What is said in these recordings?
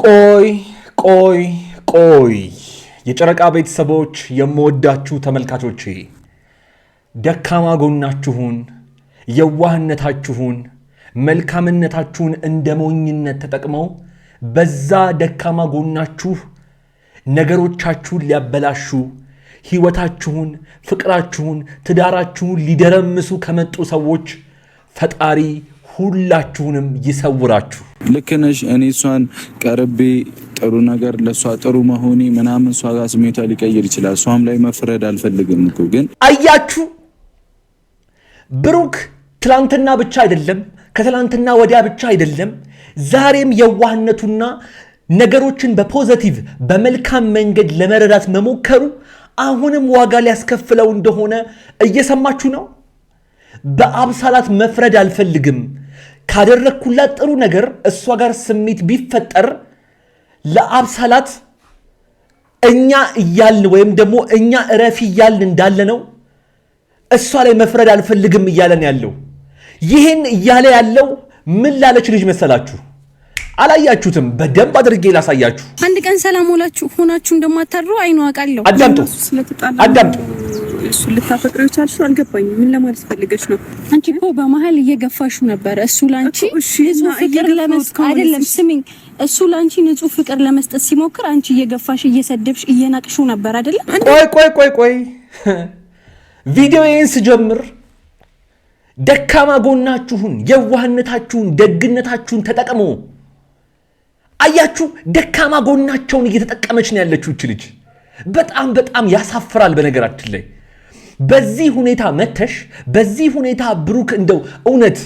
ቆይ የጨረቃ ቤተሰቦች የምወዳችሁ ተመልካቾቼ ደካማ ጎናችሁን የዋህነታችሁን መልካምነታችሁን እንደ ሞኝነት ተጠቅመው በዛ ደካማ ጎናችሁ ነገሮቻችሁን ሊያበላሹ ህይወታችሁን ፍቅራችሁን ትዳራችሁን ሊደረምሱ ከመጡ ሰዎች ፈጣሪ ሁላችሁንም ይሰውራችሁ። ልክነሽ እኔ እሷን ቀርቤ ጥሩ ነገር ለሷ ጥሩ መሆኔ ምናምን እሷ ጋር ስሜቷ ሊቀይር ይችላል። እሷም ላይ መፍረድ አልፈልግም እኮ ግን አያችሁ ብሩክ ትላንትና ብቻ አይደለም ከትላንትና ወዲያ ብቻ አይደለም ዛሬም የዋህነቱና ነገሮችን በፖዚቲቭ በመልካም መንገድ ለመረዳት መሞከሩ አሁንም ዋጋ ሊያስከፍለው እንደሆነ እየሰማችሁ ነው። በአብሳላት መፍረድ አልፈልግም ካደረኩላት ጥሩ ነገር እሷ ጋር ስሜት ቢፈጠር ለአብሳላት እኛ እያልን ወይም ደግሞ እኛ እረፊ እያልን እንዳለ ነው እሷ ላይ መፍረድ አልፈልግም እያለን ያለው። ይህን እያለ ያለው ምን ላለች ልጅ መሰላችሁ? አላያችሁትም? በደንብ አድርጌ ላሳያችሁ። አንድ ቀን ሰላም ሆናችሁ እንደማታድሩ አይኑ አውቃለሁ። አዳምጡ። እሱ ልታፈቅረው ይቻልሽ አልገባኝም። ምን ለማለት ፈልገሽ ነው? አንቺ እኮ በመሃል እየገፋሹ ነበር። እሱ ላንቺ ንጹህ ፍቅር ለመስጠት አይደለም፣ ስሚኝ፣ እሱ ላንቺ ንጹህ ፍቅር ለመስጠት ሲሞክር አንቺ እየገፋሽ እየሰደብሽ እየናቅሹ ነበር አይደለም? ቆይ ቪዲዮዬን ስጀምር ደካማ ጎናችሁን የዋህነታችሁን ደግነታችሁን ተጠቅሞ አያችሁ፣ ደካማ ጎናቸውን እየተጠቀመች ነው ያለችው እቺ ልጅ። በጣም ያሳፍራል። በነገራችን ላይ በዚህ ሁኔታ መተሽ በዚህ ሁኔታ ብሩክ እንደው እውነት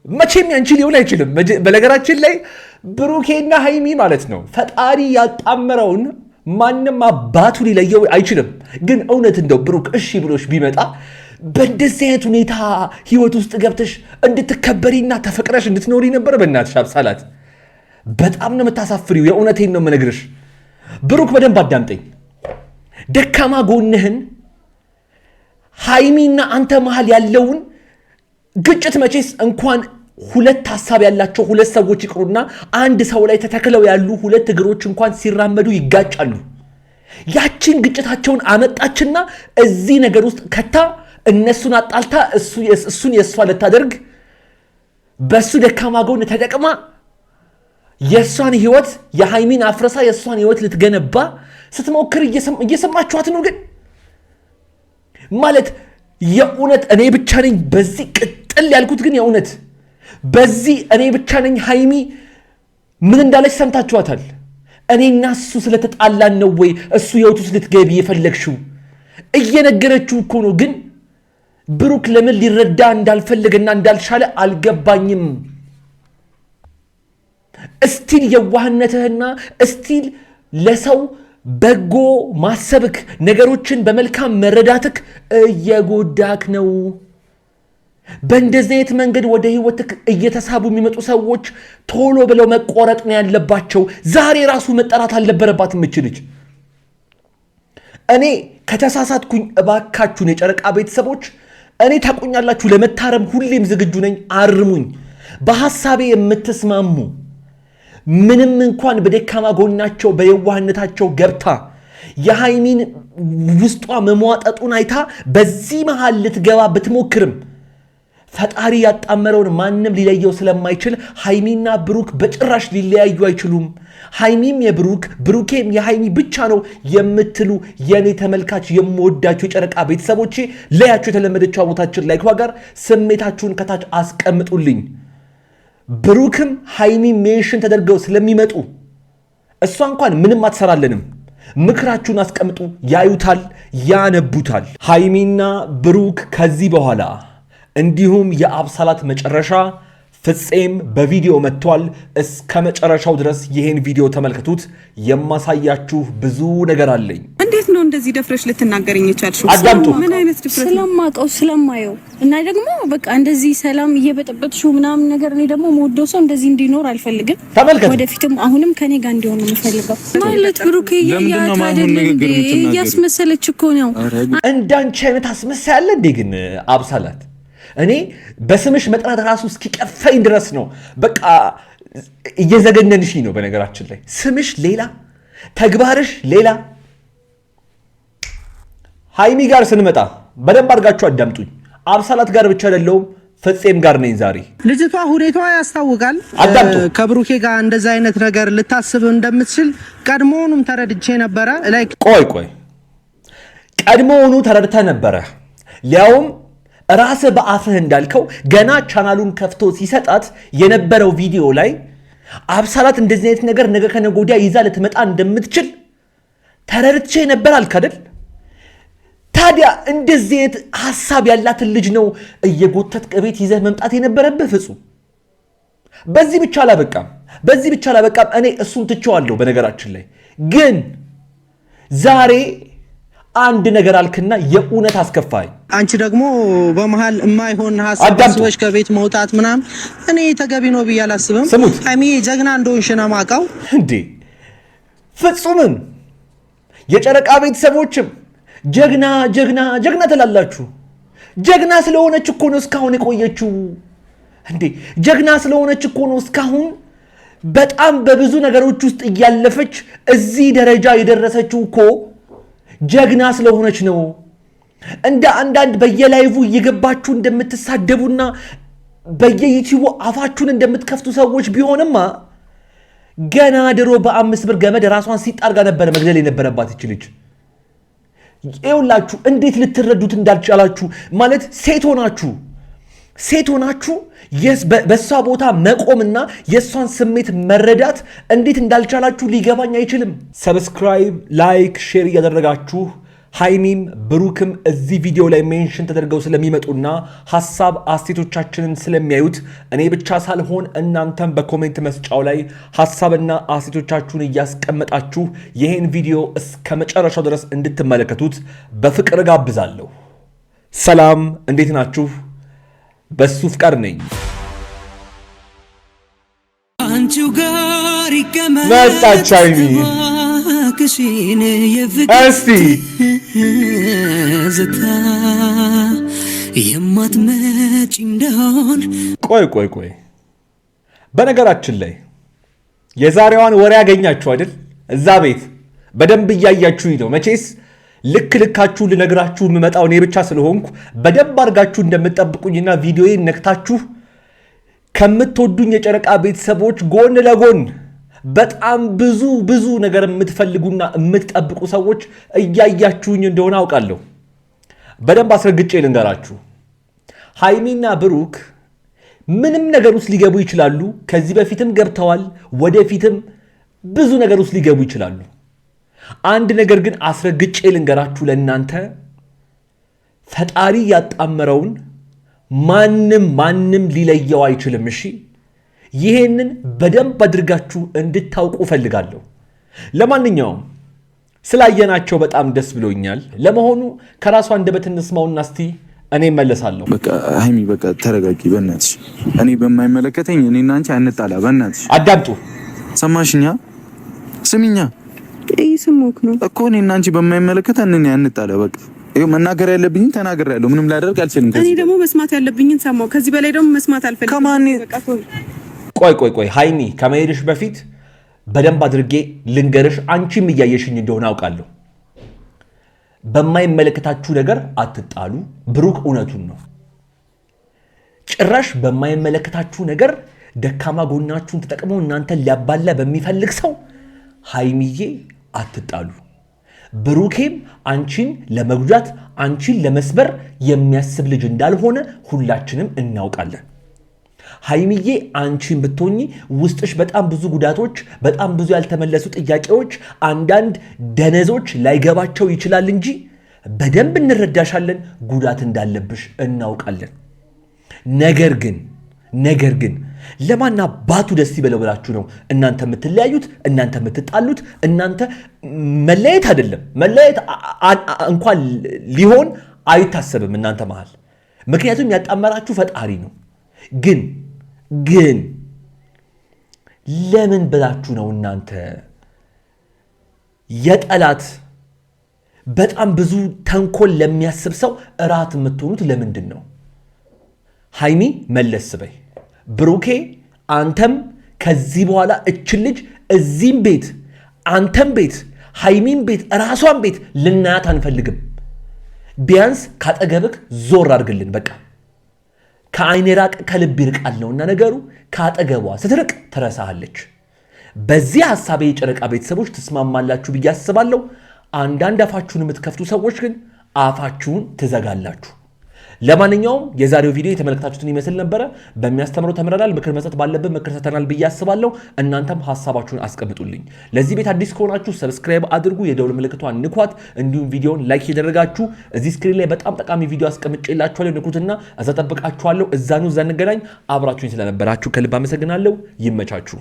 መቼም ያንቺ ሊሆን አይችልም። በነገራችን ላይ ብሩኬና ሃይሚ ማለት ነው ፈጣሪ ያጣመረውን ማንም አባቱ ሊለየው አይችልም። ግን እውነት እንደው ብሩክ እሺ ብሎሽ ቢመጣ በእንደዚህ አይነት ሁኔታ ህይወት ውስጥ ገብተሽ እንድትከበሪና ተፈቅረሽ እንድትኖሪ ነበር። በእናትሽ አብሳላት በጣም ነው የምታሳፍሪው። የእውነቴን ነው የምነግርሽ። ብሩክ በደንብ አዳምጠኝ። ደካማ ጎንህን ሃይሚና አንተ መሃል ያለውን ግጭት መቼስ እንኳን ሁለት ሐሳብ ያላቸው ሁለት ሰዎች ይቅሩና አንድ ሰው ላይ ተተክለው ያሉ ሁለት እግሮች እንኳን ሲራመዱ ይጋጫሉ። ያቺን ግጭታቸውን አመጣችና እዚህ ነገር ውስጥ ከታ እነሱን አጣልታ እሱን የእሷ ልታደርግ በሱ ደካማ ጎን ተጠቅማ የእሷን ህይወት የሃይሚን አፍረሳ የእሷን ህይወት ልትገነባ ስትሞክር እየሰማችኋት ነው። ግን ማለት የእውነት እኔ ብቻ ነኝ በዚህ ቅጥል ያልኩት? ግን የእውነት በዚህ እኔ ብቻ ነኝ? ሃይሚ ምን እንዳለች ሰምታችኋታል። እኔና እሱ ስለተጣላን ነው ወይ እሱ ህይወት ውስጥ ልትገቢ የፈለግሽው? እየነገረችው እኮ ነው። ግን ብሩክ ለምን ሊረዳ እንዳልፈለገና እንዳልቻለ አልገባኝም። እስቲል የዋህነትህና እስቲል ለሰው በጎ ማሰብክ ነገሮችን በመልካም መረዳትክ እየጎዳክ ነው። በእንደዚህ አይነት መንገድ ወደ ህይወትክ እየተሳቡ የሚመጡ ሰዎች ቶሎ ብለው መቆረጥ ነው ያለባቸው። ዛሬ ራሱ መጠራት አልነበረባትም እች ልጅ። እኔ ከተሳሳትኩኝ እባካችሁን የጨረቃ ቤተሰቦች እኔ ታቁኛላችሁ፣ ለመታረም ሁሌም ዝግጁ ነኝ። አርሙኝ። በሐሳቤ የምትስማሙ ምንም እንኳን በደካማ ጎናቸው በየዋህነታቸው ገብታ የሃይሚን ውስጧ መሟጠጡን አይታ በዚህ መሃል ልትገባ ብትሞክርም ፈጣሪ ያጣመረውን ማንም ሊለየው ስለማይችል ሃይሚና ብሩክ በጭራሽ ሊለያዩ አይችሉም። ሃይሚም የብሩክ ብሩኬም የሃይሚ ብቻ ነው የምትሉ የኔ ተመልካች የምወዳችሁ የጨረቃ ቤተሰቦቼ ለያችሁ የተለመደችው አቦታችን ላይክ ዋጋር ስሜታችሁን ከታች አስቀምጡልኝ። ብሩክም ሃይሚ ሜንሽን ተደርገው ስለሚመጡ እሷ እንኳን ምንም አትሰራለንም። ምክራችሁን አስቀምጡ። ያዩታል፣ ያነቡታል። ሃይሚና ብሩክ ከዚህ በኋላ እንዲሁም የአብሳላት መጨረሻ ፍፄም በቪዲዮ መጥቷል። እስከ መጨረሻው ድረስ ይሄን ቪዲዮ ተመልከቱት። የማሳያችሁ ብዙ ነገር አለኝ። እንዴት ነው እንደዚህ ደፍረሽ ልትናገርኝ ይቻልሽው? አዳምጡ። ምን አይነት ድፍረት? ስለማውቀው ስለማየው እና ደግሞ በቃ እንደዚህ ሰላም እየበጠበጥሽው ምናምን ነገር እኔ ደግሞ የምወደው ሰው እንደዚህ እንዲኖር አልፈልግም። ተመልከቱ። ወደፊትም አሁንም ከኔ ጋር እንዲሆን ነው የምፈልገው። ማለት ብሩክ እያስመሰለች እኮ ነው። እንዳንቺ አይነት አስመሳይ አለ እንዴ? ግን አብሳላት እኔ በስምሽ መጥራት ራሱ እስኪቀፈኝ ድረስ ነው። በቃ እየዘገነንሽ ነው። በነገራችን ላይ ስምሽ ሌላ፣ ተግባርሽ ሌላ። ሃይሚ ጋር ስንመጣ በደንብ አድርጋችሁ አዳምጡኝ። አብሳላት ጋር ብቻ አይደለሁም ፍፄም ጋር ነኝ ዛሬ። ልጅቷ ሁኔታዋ ያስታውቃል። ከብሩኬ ጋር እንደዛ አይነት ነገር ልታስብ እንደምትችል ቀድሞውኑም ተረድቼ ነበረ። ቆይ ቀድሞውኑ ተረድተ ነበረ? ሊያውም ራስህ በአፍህ እንዳልከው ገና ቻናሉን ከፍቶ ሲሰጣት የነበረው ቪዲዮ ላይ አብሳላት እንደዚህ አይነት ነገር ነገ ከነገ ወዲያ ይዛ ልትመጣ እንደምትችል ተረድቼ ነበር አልክ አይደል? ታዲያ እንደዚህ አይነት ሐሳብ ያላትን ልጅ ነው እየጎተት ከቤት ይዘህ መምጣት የነበረብህ ፍጹም። በዚህ ብቻ አላበቃም። እኔ እሱን ትቼዋለሁ። በነገራችን ላይ ግን ዛሬ አንድ ነገር አልክና የእውነት አስከፋኝ። አንቺ ደግሞ በመሃል የማይሆን ሐሳብ ሰዎች ከቤት መውጣት ምናምን እኔ ተገቢ ነው ብዬ አላስብም። ሃይሚ ጀግና እንደሆንሽ ነው የማውቀው። እንዴ ፍጹምም የጨረቃ ቤተሰቦችም ጀግና ትላላችሁ። ጀግና ስለሆነች እኮ ነው እስካሁን የቆየችው። እንዴ ጀግና ስለሆነች እኮ ነው እስካሁን በጣም በብዙ ነገሮች ውስጥ እያለፈች እዚህ ደረጃ የደረሰችው እኮ ጀግና ስለሆነች ነው። እንደ አንዳንድ በየላይቭ እየገባችሁ እንደምትሳደቡና በየዩቲዩብ አፋችሁን እንደምትከፍቱ ሰዎች ቢሆንማ ገና ድሮ በ5 ብር ገመድ ራሷን ሲጣርጋ ነበረ መግደል የነበረባት ይች ልጅ። ይኸውላችሁ እንዴት ልትረዱት እንዳልቻላችሁ ማለት ሴት ሆናችሁ በእሷ ቦታ መቆምና የእሷን ስሜት መረዳት እንዴት እንዳልቻላችሁ ሊገባኝ አይችልም። ሰብስክራይብ፣ ላይክ፣ ሼር እያደረጋችሁ ሃይሚም ብሩክም እዚህ ቪዲዮ ላይ ሜንሽን ተደርገው ስለሚመጡና ሐሳብ አስተያየቶቻችንን ስለሚያዩት እኔ ብቻ ሳልሆን እናንተም በኮሜንት መስጫው ላይ ሐሳብና አስተያየቶቻችሁን እያስቀመጣችሁ ይህን ቪዲዮ እስከ መጨረሻው ድረስ እንድትመለከቱት በፍቅር ጋብዛለሁ። ሰላም፣ እንዴት ናችሁ? በሱ ፍቃድ ነኝ። አንቺው ጋር ይቀመጥ መጣች ሃይሚ። እስቲ ዝታ የማትመጪ እንደሆን ቆይ በነገራችን ላይ የዛሬዋን ወሬ ያገኛችሁ አይደል? እዛ ቤት በደንብ እያያችሁኝ ነው። መቼስ ልካችሁ ልነግራችሁ የምመጣው እኔ ብቻ ስለሆንኩ በደንብ አድርጋችሁ እንደምትጠብቁኝና ቪዲዮዬን ነክታችሁ ከምትወዱኝ የጨረቃ ቤተሰቦች ጎን ለጎን በጣም ብዙ ነገር የምትፈልጉና የምትጠብቁ ሰዎች እያያችሁኝ እንደሆነ አውቃለሁ። በደንብ አስረግጬ ልንገራችሁ፣ ሃይሚና ብሩክ ምንም ነገር ውስጥ ሊገቡ ይችላሉ። ከዚህ በፊትም ገብተዋል፣ ወደፊትም ብዙ ነገር ውስጥ ሊገቡ ይችላሉ። አንድ ነገር ግን አስረግጬ ልንገራችሁ ለእናንተ፣ ፈጣሪ ያጣመረውን ማንም ሊለየው አይችልም። እሺ፣ ይሄንን በደንብ አድርጋችሁ እንድታውቁ ፈልጋለሁ። ለማንኛውም ስላየናቸው በጣም ደስ ብሎኛል። ለመሆኑ ከራሷ አንደበት እንስማውና እስቲ እኔ እመለሳለሁ። በቃ ሃይሚ በቃ ተረጋጊ በእናትሽ። እኔ በማይመለከተኝ እኔና አንቺ አንጣላ በእናትሽ። አዳምጡ። ሰማሽኛ? ስሚኛ እየሰማሁህ ነው እኮ። እኔና አንቺ በማይመለከተን እኔ አንጣላ በቃ። ይኸው መናገር ያለብኝን ተናግሬያለሁ። ምንም ላደርግ አልችልም። እኔ ደግሞ መስማት ያለብኝን ሰማሁ። ከዚህ በላይ ደግሞ መስማት አልፈልግም። ከማን ቆይ ሃይሚ፣ ከመሄድሽ በፊት በደንብ አድርጌ ልንገርሽ። አንቺም እያየሽኝ እንደሆነ አውቃለሁ። በማይመለከታችሁ ነገር አትጣሉ። ብሩክ እውነቱን ነው። ጭራሽ በማይመለከታችሁ ነገር ደካማ ጎናችሁን ተጠቅሞ እናንተን ሊያባላ በሚፈልግ ሰው ሃይሚዬ አትጣሉ። ብሩኬም አንቺን ለመጉዳት አንቺን ለመስበር የሚያስብ ልጅ እንዳልሆነ ሁላችንም እናውቃለን። ሃይሚዬ አንቺን ብትሆኚ ውስጥሽ በጣም ብዙ ጉዳቶች፣ በጣም ብዙ ያልተመለሱ ጥያቄዎች፣ አንዳንድ ደነዞች ላይገባቸው ይችላል እንጂ በደንብ እንረዳሻለን። ጉዳት እንዳለብሽ እናውቃለን። ነገር ግን ለማና ባቱ ደስ ይበለው ብላችሁ ነው እናንተ የምትለያዩት፣ እናንተ የምትጣሉት። እናንተ መለየት አይደለም መለየት እንኳን ሊሆን አይታሰብም እናንተ መሃል፣ ምክንያቱም ያጣመራችሁ ፈጣሪ ነው። ግን ለምን ብላችሁ ነው እናንተ የጠላት በጣም ብዙ ተንኮል ለሚያስብ ሰው እራት የምትሆኑት? ለምንድን ነው? ሃይሚ መለስ በይ። ብሩኬ አንተም ከዚህ በኋላ እችን ልጅ እዚህም ቤት አንተም ቤት ሃይሚን ቤት ራሷን ቤት ልናያት አንፈልግም። ቢያንስ ካጠገብክ ዞር አድርግልን። በቃ ከአይኔ ራቅ ከልብ ይርቃል ነውና ነገሩ። ካጠገቧ ስትርቅ ትረሳሃለች። በዚህ ሐሳቤ የጨረቃ ቤተሰቦች ተስማማላችሁ ብዬ አስባለሁ። አንዳንድ አፋችሁን የምትከፍቱ ሰዎች ግን አፋችሁን ትዘጋላችሁ። ለማንኛውም የዛሬው ቪዲዮ የተመለከታችሁትን ይመስል ነበረ። በሚያስተምረው ተምረናል፣ ምክር መስጠት ባለበት ምክር ሰጥተናል ብዬ አስባለሁ። እናንተም ሐሳባችሁን አስቀምጡልኝ። ለዚህ ቤት አዲስ ከሆናችሁ ሰብስክራይብ አድርጉ፣ የደውል ምልክቷን ንኳት፣ እንዲሁም ቪዲዮውን ላይክ ያደረጋችሁ እዚህ ስክሪን ላይ በጣም ጠቃሚ ቪዲዮ አስቀምጬላችኋለሁ። ንኩትና እዛ ጠብቃችኋለሁ። እዛ እንገናኝ። አብራችሁኝ ስለነበራችሁ ከልብ አመሰግናለሁ። ይመቻችሁ።